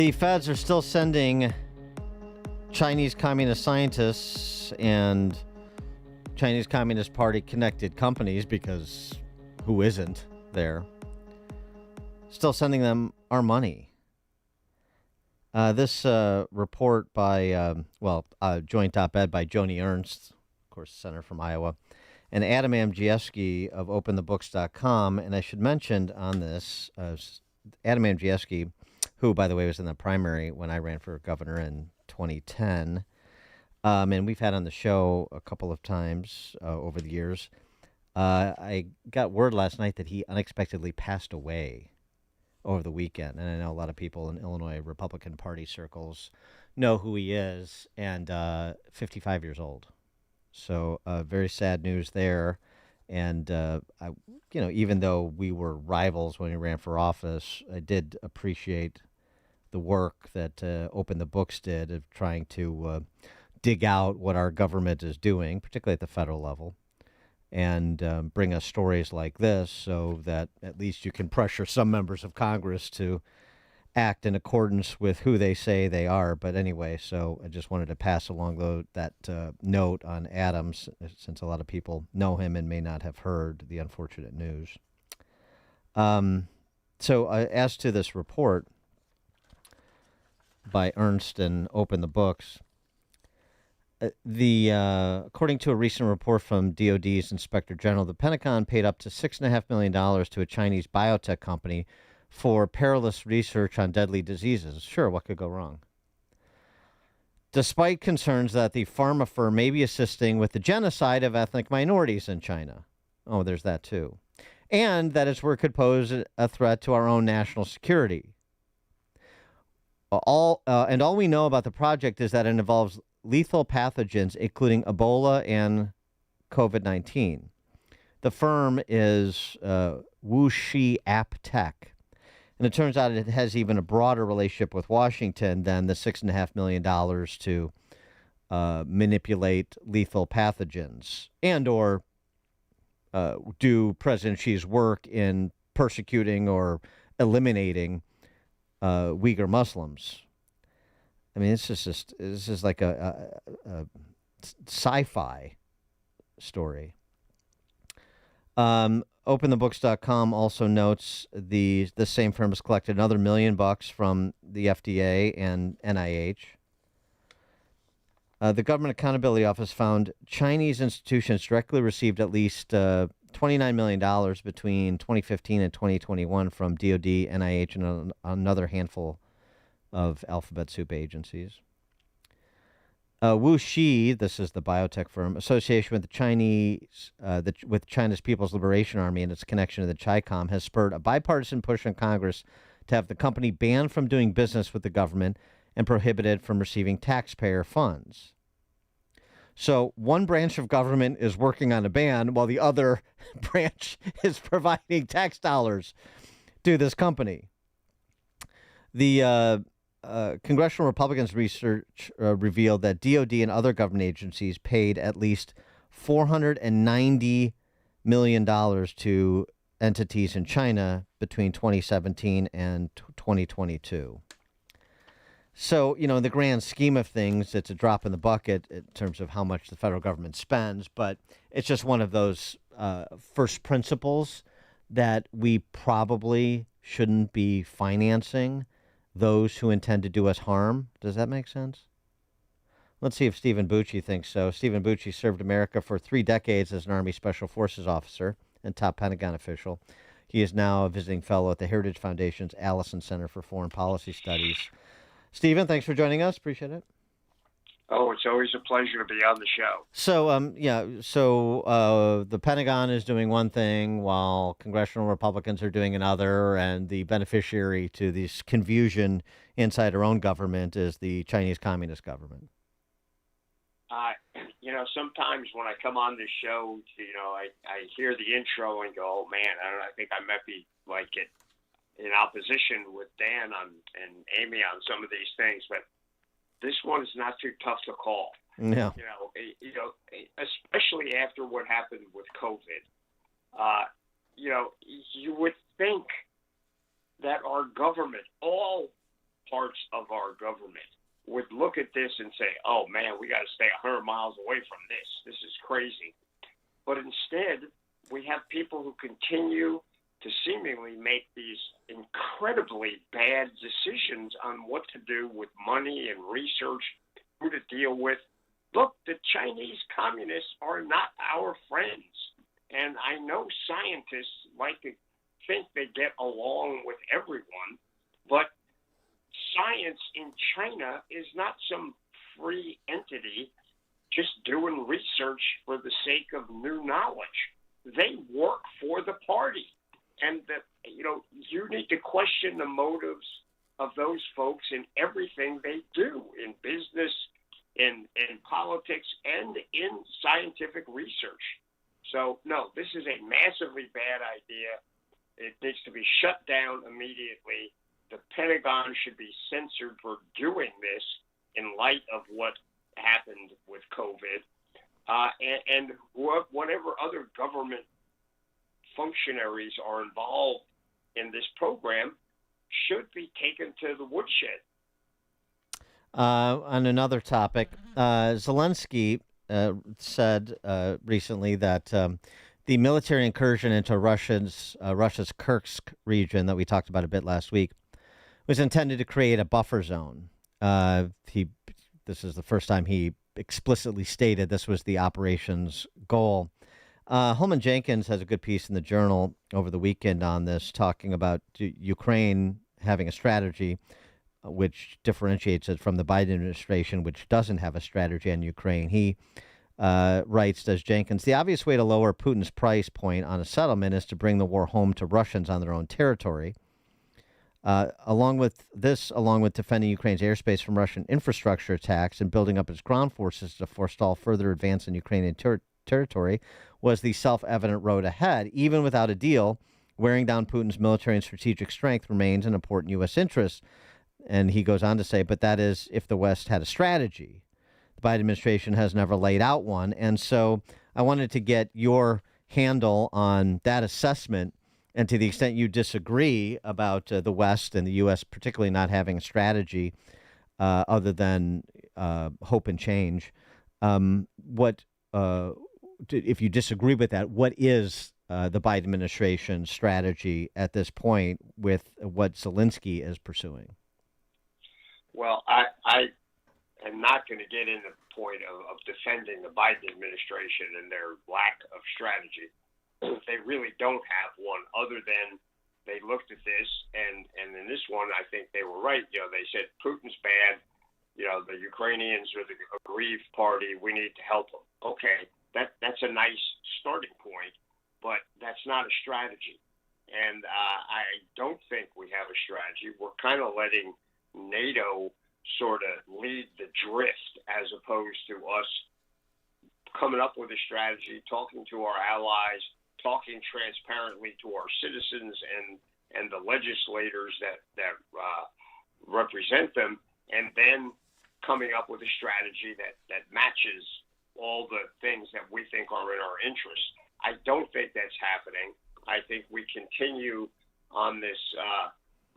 The feds are still sending Chinese communist scientists and Chinese Communist Party connected companies, because who isn't there, still sending them our money. This report by, joint op-ed by Joni Ernst, of course, senator from Iowa, and Adam Amjieski of OpenTheBooks.com. And I should mention on this, Adam Amjieski, who, by the way, was in the primary when I ran for governor in 2010. And we've had on the show a couple of times over the years. I got word last night that he unexpectedly passed away over the weekend. And I know a lot of people in Illinois Republican Party circles know who he is, and 55 years old. So very sad news there. And, even though we were rivals when he ran for office, I did appreciate the work that Open the Books did of trying to dig out what our government is doing, particularly at the federal level, and bring us stories like this so that at least you can pressure some members of Congress to act in accordance with who they say they are. But anyway, so I just wanted to pass along that note on Adams, since a lot of people know him and may not have heard the unfortunate news. As to this report by Ernst and Open the Books, according to a recent report from DOD's Inspector General, the Pentagon paid up to $6.5 million to a Chinese biotech company for perilous research on deadly diseases. Sure, what could go wrong? Despite concerns that the pharma firm may be assisting with the genocide of ethnic minorities in China. Oh, there's that too. And that its work could pose a threat to our own national security. All we know about the project is that it involves lethal pathogens, including Ebola and COVID-19. The firm is Bucci App Tech. And it turns out it has even a broader relationship with Washington than the $6.5 million to manipulate lethal pathogens and or do President Xi's work in persecuting or eliminating Uyghur Muslims. I mean, this is like a sci-fi story. OpenTheBooks.com also notes the same firm has collected another $1 million from the FDA and NIH. The Government Accountability Office found Chinese institutions directly received at least $29 million between 2015 and 2021 from DOD, NIH, and another handful of alphabet soup agencies. Wuxi, this is the biotech firm, association with with China's People's Liberation Army and its connection to the CHICOM, has spurred a bipartisan push on Congress to have the company banned from doing business with the government and prohibited from receiving taxpayer funds. So one branch of government is working on a ban while the other branch is providing tax dollars to this company. The Congressional Republicans' research revealed that DOD and other government agencies paid at least $490 million to entities in China between 2017 and 2022. So, in the grand scheme of things, it's a drop in the bucket in terms of how much the federal government spends, but it's just one of those first principles that we probably shouldn't be financing those who intend to do us harm. Does that make sense? Let's see if Stephen Bucci thinks so. Stephen Bucci served America for 3 decades as an Army Special Forces officer and top Pentagon official. He is now a visiting fellow at the Heritage Foundation's Allison Center for Foreign Policy Studies. Stephen, thanks for joining us. Appreciate it. Oh, it's always a pleasure to be on the show. So, the Pentagon is doing one thing while congressional Republicans are doing another, and the beneficiary to this confusion inside our own government is the Chinese Communist government. Sometimes when I come on this show, I hear the intro and go, oh, man, I think I might be in opposition with Dan and Amy on some of these things, but this one is not too tough to call. No. Especially after what happened with COVID. You would think that our government, all parts of our government would look at this and say, oh, man, we got to stay 100 miles away from this. This is crazy. But instead, we have people who continue to seemingly make these incredibly bad decisions on what to do with money and research, who to deal with. Look, the Chinese communists are not our friends. And I know scientists like to think they get along with everyone, but science in China is not some free entity just doing research for the sake of new knowledge. They work for the party. And you need to question the motives of those folks in everything they do, in business, in politics, and in scientific research. So, no, this is a massively bad idea. It needs to be shut down immediately. The Pentagon should be censored for doing this in light of what happened with COVID. And whatever other government functionaries are involved in this program should be taken to the woodshed. On another topic, Zelensky said recently that the military incursion into Russia's Kursk region that we talked about a bit last week was intended to create a buffer zone. This is the first time he explicitly stated this was the operation's goal. Holman Jenkins has a good piece in the Journal over the weekend on this, talking about Ukraine having a strategy which differentiates it from the Biden administration, which doesn't have a strategy on Ukraine. He writes, does Jenkins, the obvious way to lower Putin's price point on a settlement is to bring the war home to Russians on their own territory. Along with defending Ukraine's airspace from Russian infrastructure attacks and building up its ground forces to forestall further advance in Ukrainian territory was the self-evident road ahead. Even without a deal, wearing down Putin's military and strategic strength remains an important U.S. interest. And he goes on to say, but that is if the West had a strategy. The Biden administration has never laid out one. And so I wanted to get your handle on that assessment, and to the extent you disagree about the West and the U.S. particularly not having a strategy other than hope and change. If you disagree with that, what is the Biden administration strategy at this point with what Zelensky is pursuing? Well, I am not going to get into the point of defending the Biden administration and their lack of strategy. They really don't have one, other than they looked at this, and in this one, I think they were right. They said Putin's bad. The Ukrainians are the aggrieved party. We need to help them. Okay, that's a nice starting point, but that's not a strategy. And I don't think we have a strategy. We're kind of letting NATO sort of lead the drift as opposed to us coming up with a strategy, talking to our allies, talking transparently to our citizens and the legislators that represent them, and then coming up with a strategy that matches all the things that we think are in our interest. I don't think that's happening. I think we continue on this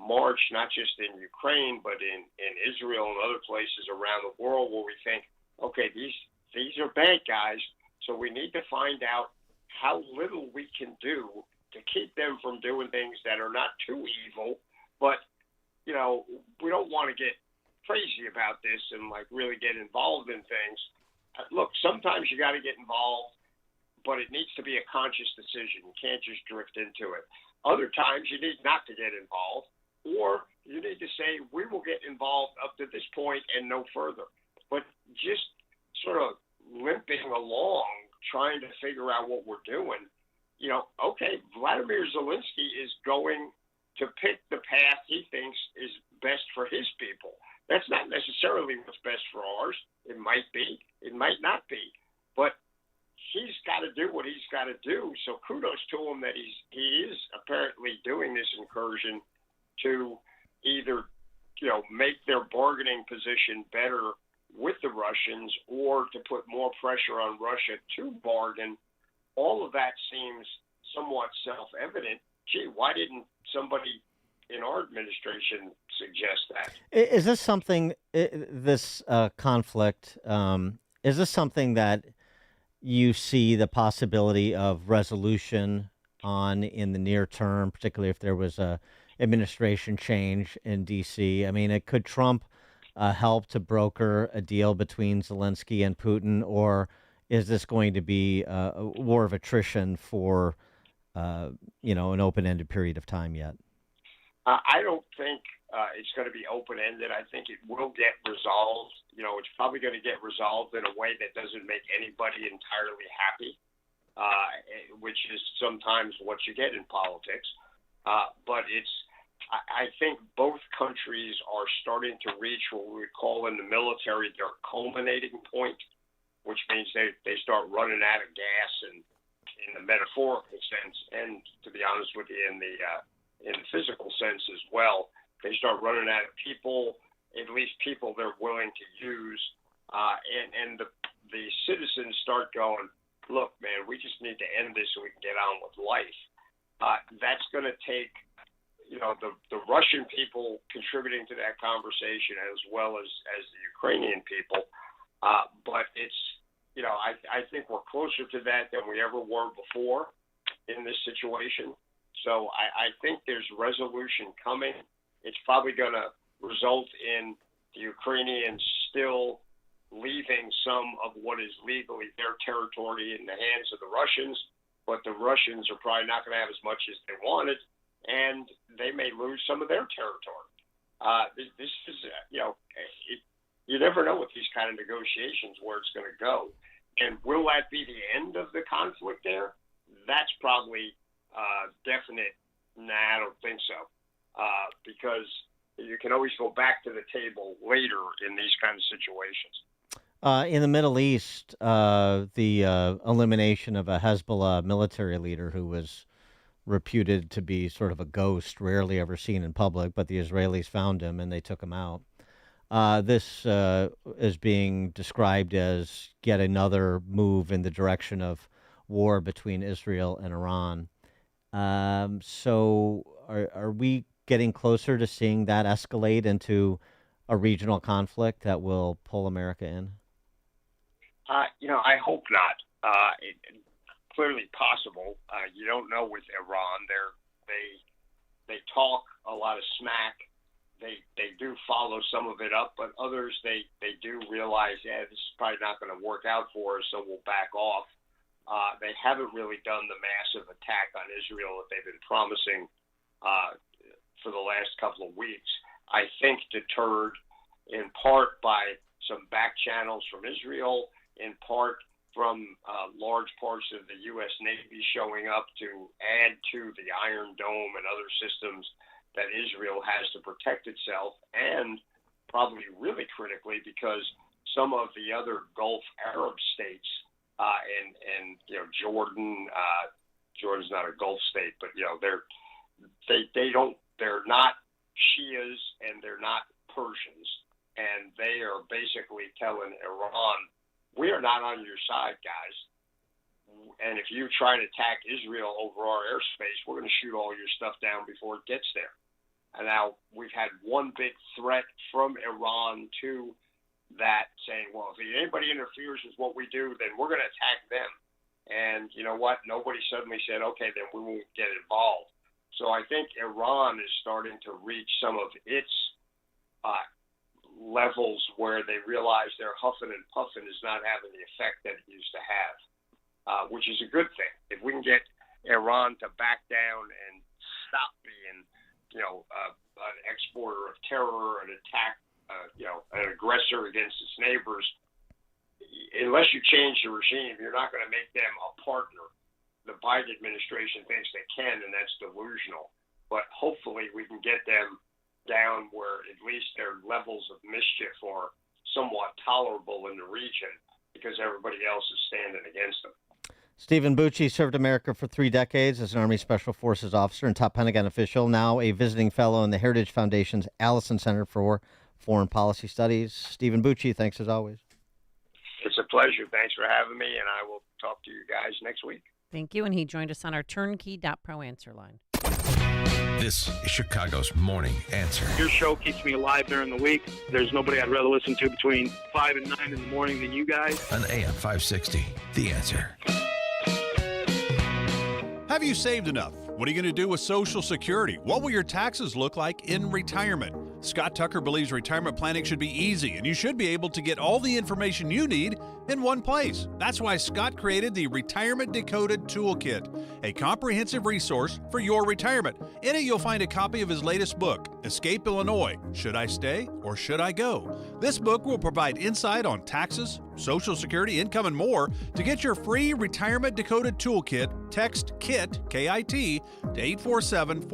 march, not just in Ukraine, but in Israel and other places around the world, where we think, okay, these are bad guys, so we need to find out how little we can do to keep them from doing things that are not too evil. But, we don't want to get crazy about this and really get involved in things. Look, sometimes you got to get involved, but it needs to be a conscious decision. You can't just drift into it. Other times you need not to get involved, or you need to say, we will get involved up to this point and no further. But just sort of limping along, trying to figure out what we're doing, okay, Vladimir Zelensky is going to pick the path he thinks is best for his people. That's not necessarily what's best for ours. It might be, it might not be, but he's got to do what he's got to do. So kudos to him that he is apparently doing this incursion to either, make their bargaining position better with the Russians or to put more pressure on Russia to bargain. All of that seems somewhat self-evident. Gee, why didn't somebody in our administration suggest that. Is this something, this conflict, is this something that you see the possibility of resolution on in the near term, particularly if there was a administration change in D.C.? I mean, could Trump help to broker a deal between Zelensky and Putin, or is this going to be a war of attrition for an open-ended period of time yet? I don't think it's going to be open-ended. I think it will get resolved. It's probably going to get resolved in a way that doesn't make anybody entirely happy, which is sometimes what you get in politics. But I think both countries are starting to reach what we would call in the military their culminating point, which means they start running out of gas, and in the metaphorical sense, and to be honest with you, in the physical sense as well. They start running out of people, at least people they're willing to use, and the citizens start going, look, man, we just need to end this so we can get on with life. That's going to take, the Russian people contributing to that conversation as well as the Ukrainian people. But it's, I think we're closer to that than we ever were before in this situation. So I think there's resolution coming. It's probably going to result in the Ukrainians still leaving some of what is legally their territory in the hands of the Russians, but the Russians are probably not going to have as much as they wanted, and they may lose some of their territory. This is, you never know with these kind of negotiations where it's going to go. And will that be the end of the conflict there? That's probably definite. Nah, I don't think so. Because you can always go back to the table later in these kind of situations. In the Middle East, the elimination of a Hezbollah military leader who was reputed to be sort of a ghost, rarely ever seen in public, but the Israelis found him and they took him out. This is being described as yet another move in the direction of war between Israel and Iran. So are we getting closer to seeing that escalate into a regional conflict that will pull America in? I hope not. It's clearly possible. You don't know with Iran. They talk a lot of smack. They do follow some of it up, but others they do realize, this is probably not going to work out for us, so we'll back off. They haven't really done the massive attack on Israel that they've been promising for the last couple of weeks. I think deterred in part by some back channels from Israel, in part from large parts of the U.S. Navy showing up to add to the Iron Dome and other systems that Israel has to protect itself, and probably really critically because some of the other Gulf Arab states and Jordan's not a Gulf state, but they're not Shias and they're not Persians, and they are basically telling Iran, we are not on your side, guys. And if you try to attack Israel over our airspace, we're going to shoot all your stuff down before it gets there. And now we've had one big threat from Iran to that, saying, well, if anybody interferes with what we do, then we're going to attack them. And you know what? Nobody suddenly said, okay, then we won't get involved. So I think Iran is starting to reach some of its levels where they realize their huffing and puffing is not having the effect that it used to have, which is a good thing. If we can get Iran to back down and stop being, an exporter of terror, an attack, an aggressor against its neighbors, unless you change the regime, you're not going to make them a partner. The Biden administration thinks they can, and that's delusional. But hopefully we can get them down where at least their levels of mischief are somewhat tolerable in the region because everybody else is standing against them. Stephen Bucci served America for 3 decades as an Army Special Forces officer and top Pentagon official, now a visiting fellow in the Heritage Foundation's Allison Center for Foreign Policy Studies. Stephen Bucci, thanks as always. It's a pleasure. Thanks for having me, and I will talk to you guys next week. Thank you, and he joined us on our turnkey.pro answer line. This is Chicago's Morning Answer. Your show keeps me alive during the week. There's nobody I'd rather listen to between 5 and 9 in the morning than you guys. On AM 560, The Answer. Have you saved enough? What are you going to do with Social Security? What will your taxes look like in retirement? Scott Tucker believes retirement planning should be easy, and you should be able to get all the information you need in one place. That's why Scott created the Retirement Decoded Toolkit, a comprehensive resource for your retirement. In it, you'll find a copy of his latest book, Escape Illinois: Should I Stay or Should I Go? This book will provide insight on taxes, Social Security, income, and more. To get your free Retirement Decoded Toolkit, text KIT, K-I-T, to 847